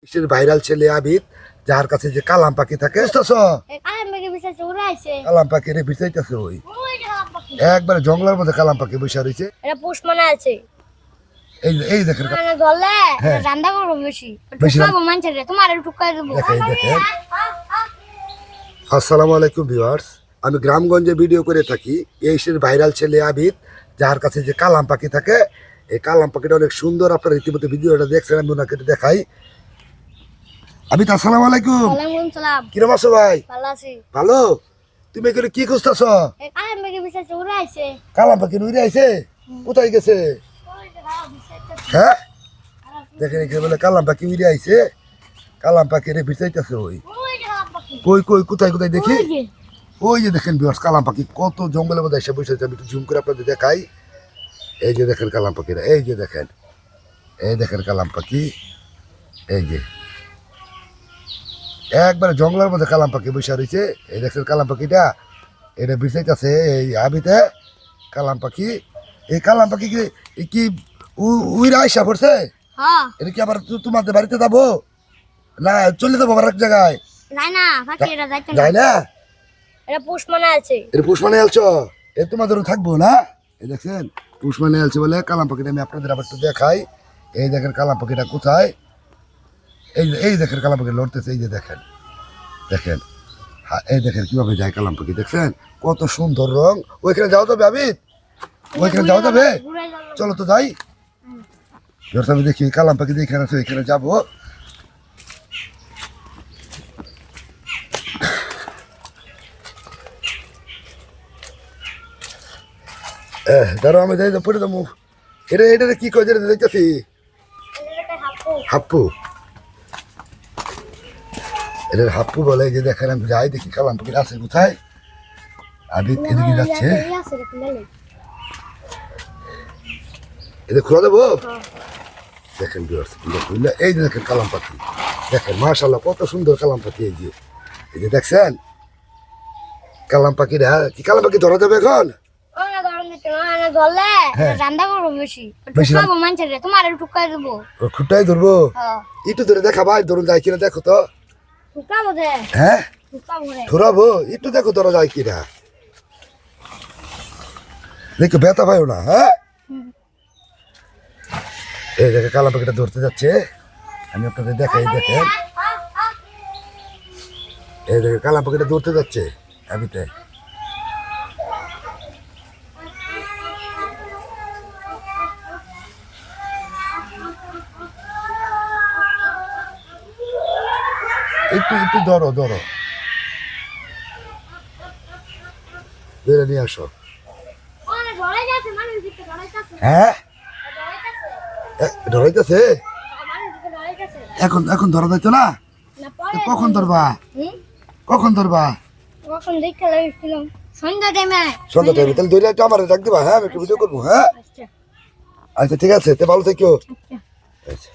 দেশের ভাইরাল ছেলে আবিদ, যার কাছে যে কালাম পাখি থাকে, কালাম পাখি রে বিছাইতেছে। ওই একবারে জঙ্গলের মধ্যে কালাম পাখি বসে রয়েছে। এই দেখেন, আসসালামু আলাইকুম ভিউয়ার্স, আমি গ্রামগঞ্জে ভিডিও করে থাকি। এই ভাইরাল ছেলে আবিদ, যার কাছে যে কালাম পাখি থাকে, এই কালাম পাখিটা অনেক সুন্দর। আপনারা ইতিমধ্যে ভিডিওটা দেখছেন, আমি ওনাকে দেখাই। আবিদ, আসসালামু আলাইকুম। কিরম আছো ভাই? ভালো। তুমি এখানে কি খুঁজতেছ? কালাম পাখি উড়ে আইছে? কোথায় গেছে? হ্যাঁ, দেখেন এখানে বলে কালাম পাখি উড়ে আইছে। কালাম পাখি রে বিছাইতেছে। ওই কই কই কোথায় কোথায় দেখি। ওই যে দেখেন ভিউয়ার্স, কালাম পাখি কত জঙ্গলের মধ্যে এসে বসে আছে। আমি একটু জুম করে আপনাদের দেখাই। এই যে দেখেন কালাম পাখিরা, এই যে দেখেন, এই দেখেন কালাম পাখি, এই যে একবারে জঙ্গলের মধ্যে কালাম পাখি বসে রয়েছে। এই দেখছেন কালাম পাখিটা, এটা বিছাইতেছে এই আবিতে কালাম পাখি। এই কালাম পাখি কি উইরা আইসা পড়ছে? এটা কি আবার তোমাদের বাড়িতে যাবো না চলে যাবো আবার এক জায়গায়? যাই না, এটা পুষ মানে আলছো। এ তোমাদের থাকবো না। এই দেখছেন পুষ মানে আলছে বলে কালাম পাখিটা আমি আপনাদের আবার একটু দেখাই। এই দেখেন কালাম পাখিটা কোথায়। এই দেখেন কালাম পাখি লড়তেছে। এই যে দেখেন, দেখেন, এই দেখেন কিভাবে যায় কালাম পাখি। দেখছেন কত সুন্দর রং। ওইখানে যাও যাবে আবিদ? ওইখানে যাওয়া যাবে? চলো তো যাই। আমি দেখি কালাম পাখি যেখানে আছে ওইখানে যাবো। ধরো আমি যাই, পড়ে যাবো। এটা কি কয় দেখতেছি? হাপ্পু। এটার হাপ্পু বলে। যে দেখেন আমি যাই দেখি কালাম পাখি আছে কোথায়। আবিদ এদিকে যাচ্ছে। এটা খোলা দেবো। দেখেন এই যে দেখেন কালাম পাখি, দেখেন মাশাআল্লাহ কত সুন্দর কালাম পাখি। এই যে দেখছেন কালাম পাখিটা। কি কালাম পাখি ধরা যাবে এখন? খুঁটাই ধরবো। একটু ধরে দেখা ভাই, ধরুন যায় কিনা দেখো তো। হ্যাঁ ধরাবো, একটু দেখো ধরা যায় কিনা। দেখো ব্যথা পাইও না। হ্যাঁ, এই দেখে কালাম পাখিটা ধরতে যাচ্ছে। আমি আপনাদের দেখাই। দেখেন এই দেখে কালাম পাখিটা ধরতে যাচ্ছে। আবিতে একটু একটু ধরো ধরো, ধরে নিয়ে আসো। হ্যাঁ ধরাইতেছে এখন। এখন ধরা যাইতো না। কখন ধরবা? কখন ধরবা? সন্ধ্যা টাইমে। তাহলে ধরে একটু আমার ডাক দিবা। হ্যাঁ, আমি একটু ভিডিও করবো। হ্যাঁ আচ্ছা ঠিক আছে, ভালো থেকো। আচ্ছা।